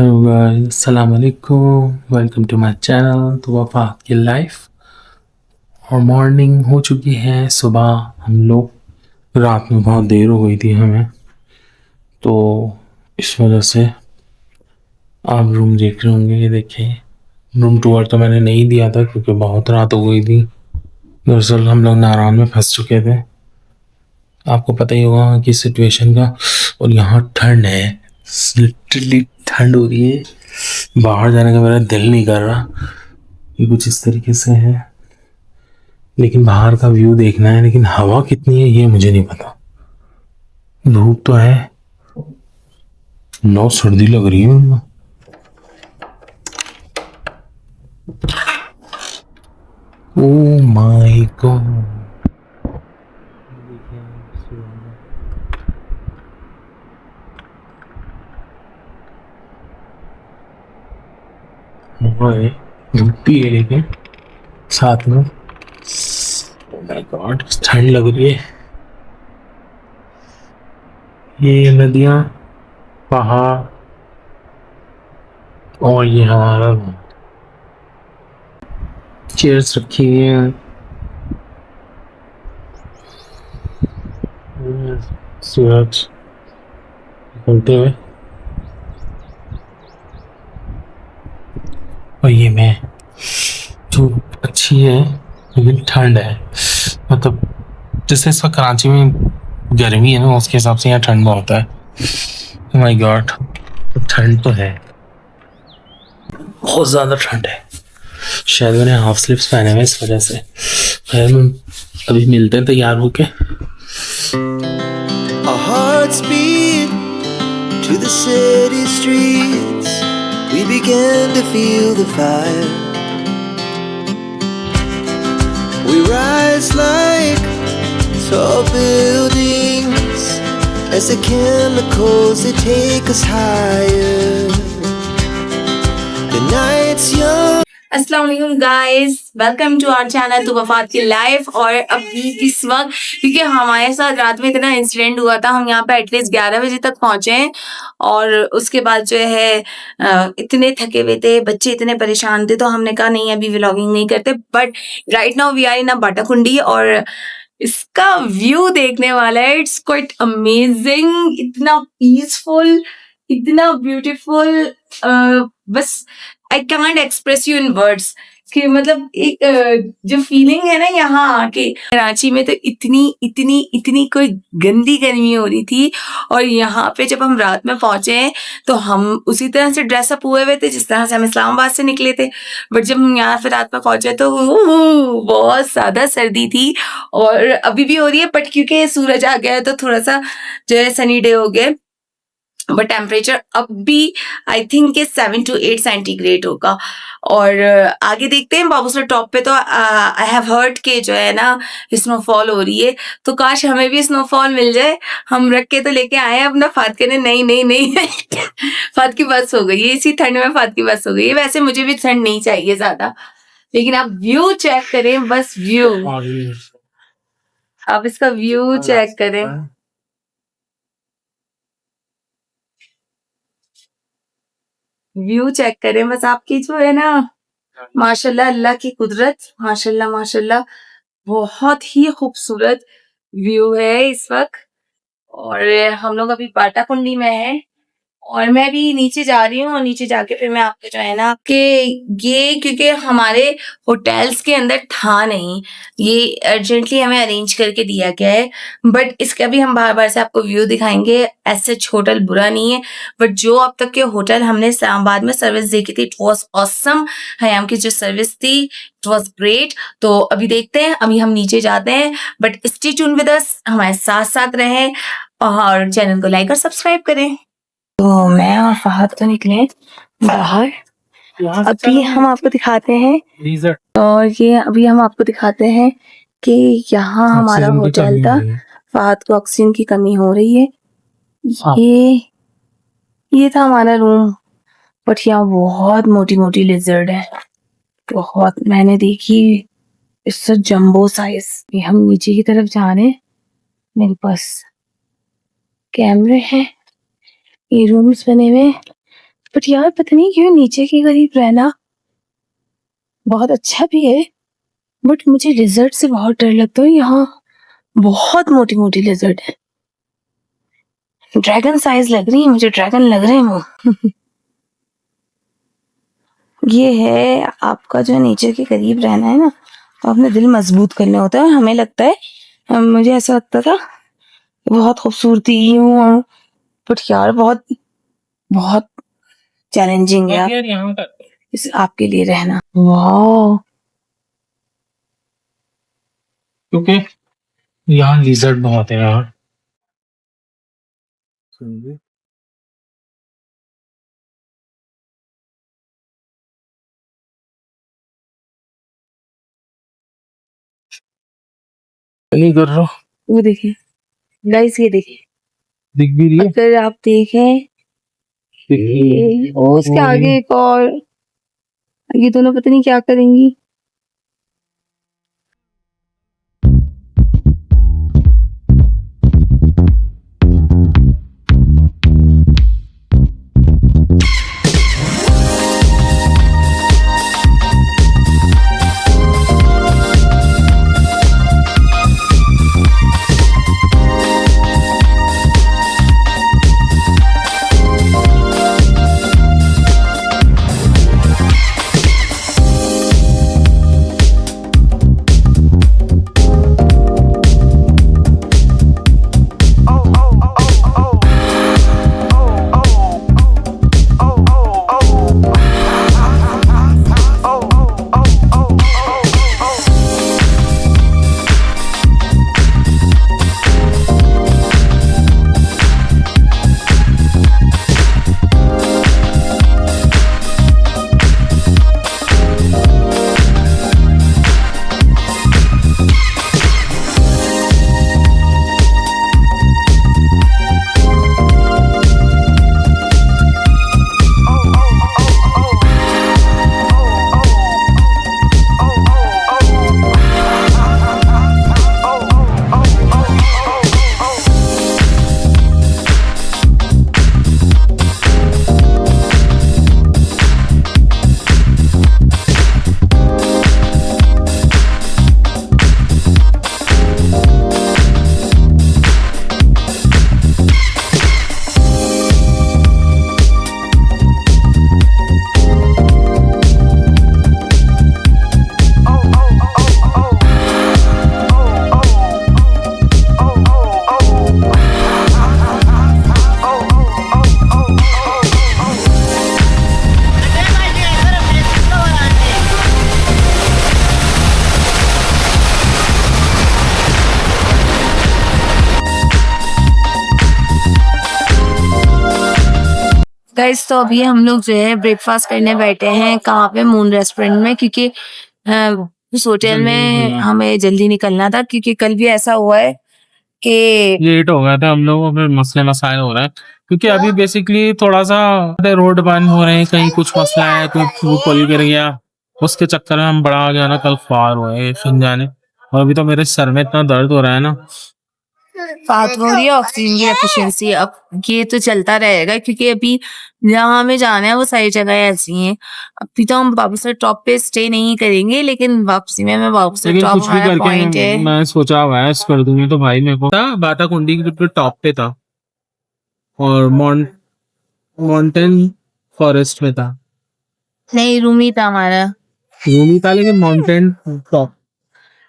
Hello guys, अस्सलाम वालेकुम। Welcome to my channel तो वफा की लाइफ। और मॉर्निंग हो चुकी है, सुबह हम लोग रात में बहुत देर हो गई थी हमें, तो इस वजह से आप रूम देख रहे होंगे। ये देखिए, रूम टूर तो मैंने नहीं दिया था क्योंकि बहुत रात हो गई थी। दरअसल हम लोग नारायण में फंस चुके थे, आपको पता ही होगा कि सिचुएशन का। और यहाँ ठंड है, लिटरली ठंड हो रही है, बाहर जाने का मेरा दिल नहीं कर रहा। ये कुछ इस तरीके से है, लेकिन बाहर का व्यू देखना है। लेकिन हवा कितनी है ये मुझे नहीं पता। धूप तो है, नौ सर्दी लग रही है। ओ माय गॉड, हवा है, धूप भी है, लेकिन साथ में ओ माय गॉड ठंड लग रही है। ये नदियाँ, पहाड़, और ये हमारा चेयर्स रखी हुई हैं। सूरज निकलते हुए, और ये मैं, धूप अच्छी है लेकिन ठंड है। मतलब जैसे इस वक्त कराची में गर्मी है ना, उसके हिसाब से यहाँ ठंड बहुत है। माय गॉड, ठंड तो है, बहुत ज़्यादा ठंड है। शायद मैंने हाफ स्लीव्स पहने हुए इस वजह से। खैर हम अभी मिलते हैं तैयार होके। Our hearts beat to the city streets. We began to feel the fire. We rise like tall buildings as the chemicals they take us higher. The night's young. अस्सलाम वालेकुम guys, welcome to our channel तो वफात की life. और अभी इस वक्त, क्योंकि हमारे साथ रात में इतना इंसिडेंट हुआ था, हम यहाँ पे एटलीस्ट 11 बजे तक पहुंचे हैं। और उसके बाद जो है इतने थके हुए थे, बच्चे इतने परेशान थे, तो हमने कहा नहीं अभी व्लॉगिंग नहीं करते। But right now we are in a Batakundi और इसका व्यू देखने वाला है। इट्स क्वाइट अमेजिंग, इतना पीसफुल, इतना ब्यूटीफुल। बस I can't express you in words कि मतलब एक जो फीलिंग है ना यहाँ आके। कराची में तो इतनी इतनी इतनी कोई गंदी गर्मी हो रही थी, और यहाँ पे जब हम रात में पहुंचे हैं तो हम उसी तरह से ड्रेसअप हुए हुए थे जिस तरह से हम इस्लामाबाद से निकले थे। बट जब हम यहाँ पे रात में पहुंचे तो बहुत ज्यादा सर्दी थी, और अभी भी हो रही है। बट क्योंकि सूरज आ गया है तो थोड़ा सा जो है सनी डे हो गया, बट टेम्परेचर अब भी आई थिंक 7 to 8 सेंटीग्रेड होगा। और आगे देखते हैं। बाबूसर टॉप पे तो आई हैव हर्ड के जो है ना स्नोफॉल हो रही है, तो काश हमें भी स्नोफॉल मिल जाए। हम रख के तो लेके आए हैं अपना, फात कहने नहीं नहीं नहीं फात की बस हो गई है, इसी ठंड में फात की बस हो गई है। वैसे मुझे भी ठंड नहीं चाहिए ज्यादा, लेकिन आप व्यू चेक करें, बस व्यू, आप इसका व्यू चेक करें। व्यू चेक करें बस, आपकी जो है ना, माशाल्लाह अल्लाह की कुदरत, माशाल्लाह माशाल्लाह, बहुत ही खूबसूरत व्यू है इस वक्त। और हम लोग अभी बाटाकुंडी में हैं, और मैं भी नीचे जा रही हूँ, और नीचे जाके फिर मैं आपको जो है ना कि ये, क्योंकि हमारे होटल्स के अंदर था नहीं, ये अर्जेंटली हमें अरेंज करके दिया गया है। बट इसका भी हम बार बार से आपको व्यू दिखाएंगे। ऐसे होटल बुरा नहीं है, बट जो अब तक के होटल हमने इस्लामाबाद में सर्विस देखी थी, इट वॉज ऑसम। हयाम की जो सर्विस थी इट वॉज ग्रेट। तो अभी देखते हैं, अभी हम नीचे जाते हैं। But stay tune with us, हमारे साथ साथ रहें और चैनल को लाइक और सब्सक्राइब करें। तो मैं और फहद तो निकले बाहर, अभी हम आपको दिखाते हैं। और ये अभी हम आपको दिखाते हैं कि यहाँ हमारा होटल था। फहद को ऑक्सीजन की कमी हो रही है। ये था हमारा रूम, बट यहाँ बहुत मोटी मोटी लिजर्ड है, बहुत मैंने देखी, इससे जंबो साइज। ये हम नीचे की तरफ जा रहे हैं, मेरे पास कैमरे हैं, ये रूम्स बने हुए, बट यार पता नहीं क्यों नीचे के करीब रहना बहुत अच्छा भी है, बट मुझे लिजर्ड से बहुत डर लगता है। यहाँ बहुत मोटी मोटी लिजर्ड है, ड्रैगन साइज लग रही है मुझे, ड्रैगन लग रहे हैं वो। ये है आपका जो नीचे के करीब रहना है ना, तो अपने दिल मजबूत करने होता है। हमें लगता है, मुझे ऐसा लगता था बहुत खूबसूरती हूँ, बट यार बहुत बहुत चैलेंजिंग है यार यहाँ का इस आपके लिए रहना। वाह, क्योंकि यहाँ लिजर्ड बहुत है यार। नहीं कर रहा, वो देखिए गाइस, ये देखिए, दिख भी रही है। अगर आप देखें ओ उसके आगे एक और, ये दोनों पता नहीं क्या करेंगी। गाइस, तो अभी हम लोग जो है ब्रेकफास्ट करने बैठे हैं कहाँ पे, मून रेस्टोरेंट में, क्योंकि उस होटल में हमें जल्दी निकलना था, क्योंकि कल भी ऐसा हुआ है कि लेट हो गया था हम लोगों में, मसले मसाइल हो रहे हैं क्योंकि अभी बेसिकली थोड़ा सा रोड बंद हो रहे हैं, कहीं कुछ मसला है, कोई पुल गिर गया, उसके चक्कर में हम बड़ा आ गया ना, कल ख्वार हुए सुन जाने। और अभी तो मेरे सर में इतना दर्द हो रहा है ना। बात हो रही है ऑक्सीजन की एफिशिएंसी। अब ये तो चलता रहेगा, क्योंकि अभी जहाँ हमें जाना है वो सारी जगह ऐसी हैं। अभी तो हम वापस टॉप पे स्टे नहीं करेंगे, लेकिन वापसी में मैं वापस लेकिन टॉप कुछ भी हमारा पॉइंट करके है। मैं सोचा हुआ है कर दूंगी, तो भाई मेरे को बाता कुंडी के बिल्कुल टॉप पे था और माउंटेन फॉरेस्ट में था। नहीं, रूम ही था हमारा। रूम ही था लेकिन माउंटेन टॉप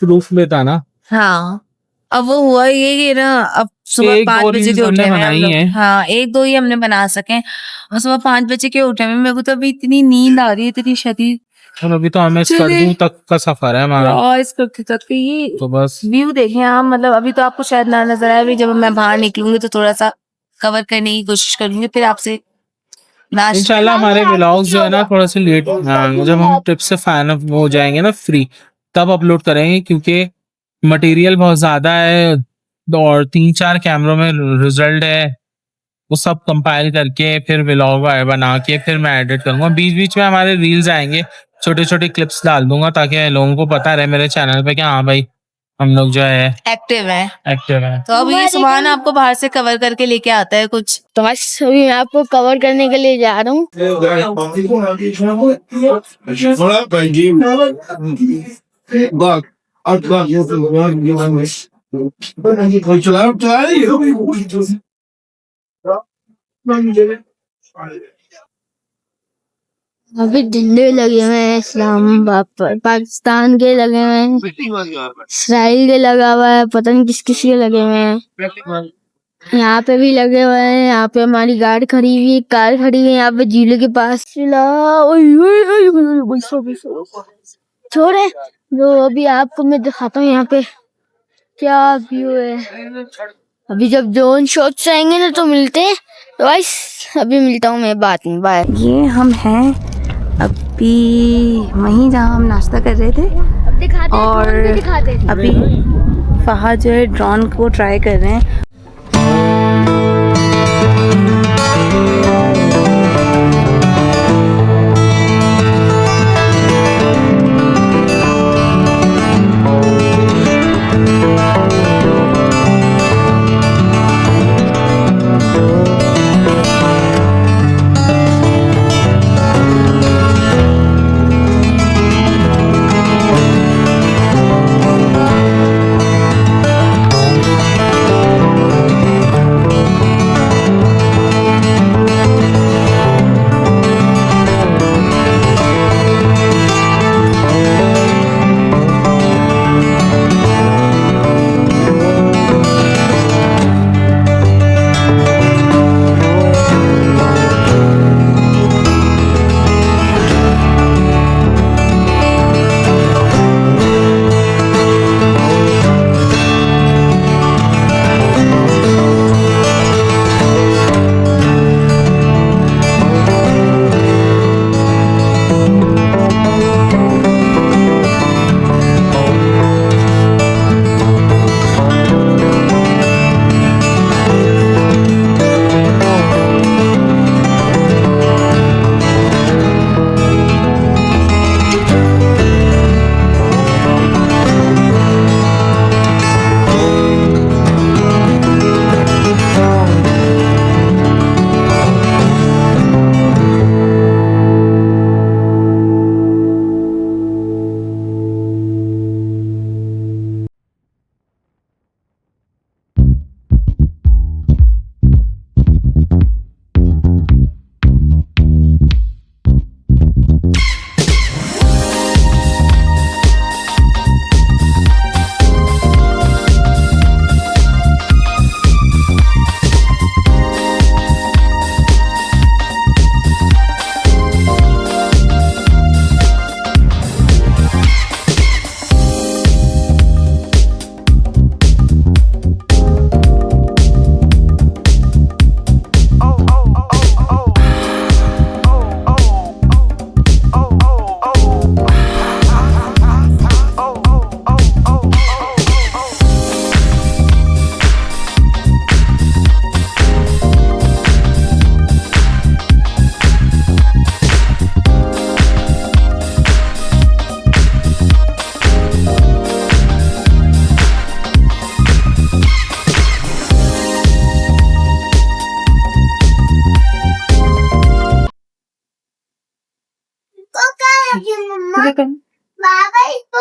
रूफ में था ना। हाँ, अब वो हुआ ये कि ना, अब सुबह एक 5 दो बजे रील्स के हमने उठे हुए हैं हम बनाई लोग। है। हाँ, 1-2 ही हमने बना सके, और सुबह 5 बजे के उठे हुए हैं। मेरे को तो अभी इतनी नींद आ रही है, इतनी शदीद। और अभी तो हमें स्कर्दू तक का सफर है हमारा, और इस तक ये तो बस व्यू देखें आप, मतलब अभी तो आपको शायद ना नजर आए, अभी जब मैं बाहर निकलूंगी तो थोड़ा सा कवर करने की कोशिश करूंगी, फिर आपसे इंशाल्लाह हमारे व्लॉग्स जो है ना थोड़ा सा लेट, जब हम ट्रिप से फाइन हो जाएंगे ना फ्री, तब अपलोड करेंगे, क्योंकि मटेरियल बहुत ज्यादा है और 3-4 कैमरों में रिजल्ट है, वो सब कंपाइल करके फिर व्लॉग बना के फिर मैं एडिट करूंगा। बीच बीच में हमारे रील्स आएंगे, छोटे छोटे क्लिप्स डाल दूंगा ताकि लोगों को पता रहे मेरे चैनल पे कि हाँ भाई हम लोग जो है एक्टिव है। एक्टिव है। तो अब ये सुभान आपको बाहर से कवर करके लेके आता है कुछ। तो बस अभी मैं आपको कवर करने के लिए जा रहा हूँ। अभी झंडे लगे हुए हैं इस्लामाबाद पर, पाकिस्तान के लगे हुए हैं, इसराइल के लगा हुआ है, पता नहीं किस किस के लगे हुए हैं। यहाँ पे भी लगे हुए हैं। यहाँ पे हमारी गाड़ी खड़ी हुई है, कार खड़ी हुई है यहाँ पे झील के पास। छोड़े जो अभी आपको मैं दिखाता हूँ यहाँ पे क्या व्यू है। अभी जब जोन शॉट्स आएंगे ना तो मिलते हैं। तो गाइस अभी मिलता हूँ मैं बाद में, बाय। ये हम हैं अभी वहीं जहाँ हम नाश्ता कर रहे थे अब दिखाते हैं, और ड्रोन भी दिखाते हैं। अभी फहद जो है ड्रोन को ट्राई कर रहे हैं।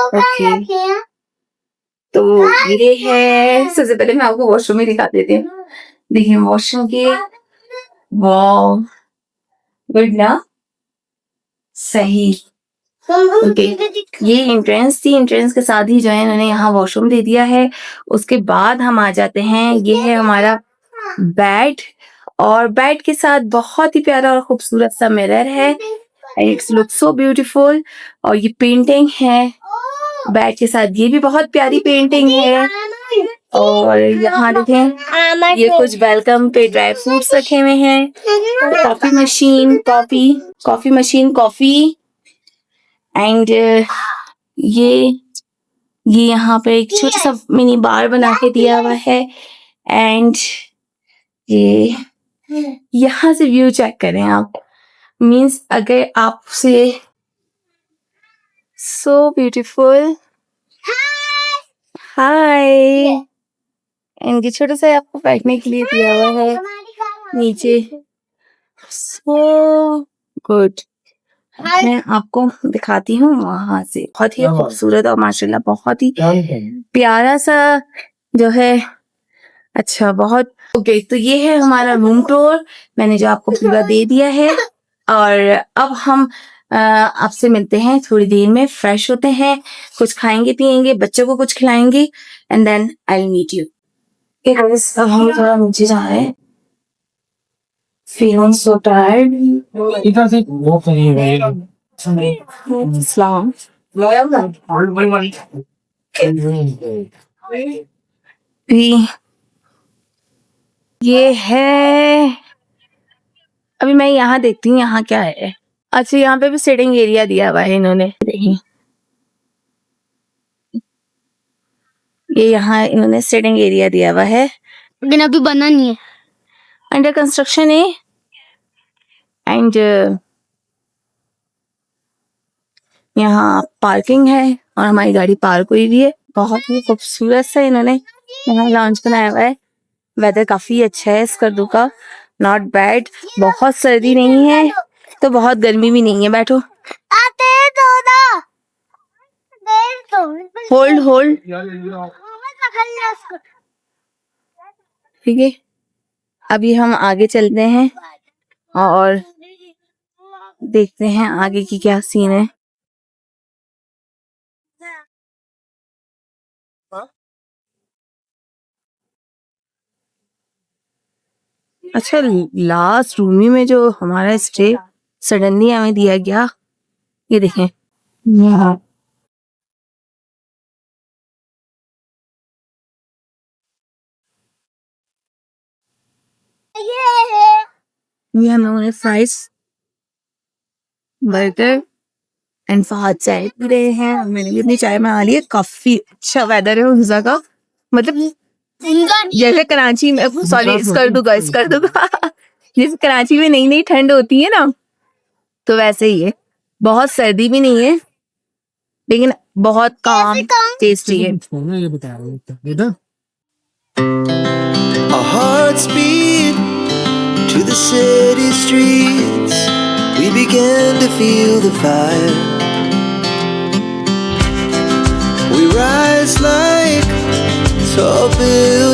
ओके, तो ये है। सबसे पहले मैं आपको वॉशरूम ही दिखा देती हूँ। देखिए वॉशरूम के, वाव, गुड ना, सही। ओके, ये एंट्रेंस थी। एंट्रेंस के साथ ही जो है इन्होंने यहाँ वॉशरूम दे दिया है। उसके बाद हम आ जाते हैं, ये है हमारा बेड, और बेड के साथ बहुत ही प्यारा और खूबसूरत सा मिरर है। It's look so beautiful. और ये पेंटिंग है बेड के साथ, ये भी बहुत प्यारी पेंटिंग है। और यहाँ देखें, ये कुछ वेलकम पे ड्राई फ्रूट्स रखे हुए हैं, coffee machine, coffee machine, coffee, and ये यहाँ पे एक छोटा सा मिनी बार बना के दिया हुआ है। एंड ये यहाँ से व्यू चेक करें आप, मीन्स अगर आपसे, सो ब्यूटीफुल। हाय। इनके छोटे से आपको बैठने के लिए दिया हुआ है नीचे। So good. मैं आपको दिखाती हूँ वहां से। बहुत ही खूबसूरत और माशाल्लाह बहुत ही प्यारा सा जो है। अच्छा बहुत ओके। तो ये है हमारा रूम टूर। मैंने जो आपको पूरा दे दिया है और अब हम आपसे मिलते हैं थोड़ी देर में। फ्रेश होते हैं, कुछ खाएंगे पिएंगे, बच्चों को कुछ खिलाएंगे and then I will meet you. अब हम थोड़ा नीचे जा रहे हैं। Feeling so tired. इधर से वो करिए Islam. ये है। अभी मैं यहाँ देखती हूँ यहाँ क्या है। अच्छा यहाँ पे भी सिटिंग एरिया दिया हुआ है इन्होंने। ये यहाँ इन्होंने सिटिंग एरिया दिया हुआ है लेकिन अभी बना नहीं है। अंडर कंस्ट्रक्शन है। एंड यहाँ पार्किंग है और हमारी गाड़ी पार्क हुई हुई है। बहुत ही खूबसूरत सा इन्होंने यहाँ लॉन्च बनाया हुआ है। वेदर काफी अच्छा है स्कर्दू का, नॉट बैड। बहुत सर्दी नहीं है तो बहुत गर्मी भी नहीं है। बैठो। Hold hold. ठीक है, अभी हम आगे चलते हैं और देखते हैं आगे की क्या सीन है। अच्छा लास्ट रूम में जो हमारा स्टे सडनली हमें दिया गया, ये देखें यहाँ। ये हम लोगों ने फ्राइज, बर्गर एंड फहद चाय पी रहे हैं। मैंने भी अपनी चाय बना ली है। काफी अच्छा वेदर है उस जगह, मतलब जैसे कराची में, सॉरी कर दूंगा जैसे कराची में नई नई ठंड होती है ना, तो वैसे ही है। बहुत सर्दी भी नहीं है लेकिन बहुत काम टेस्टी है। Our hearts beat to the city streets. We began to feel the fire. We rise like tall buildings.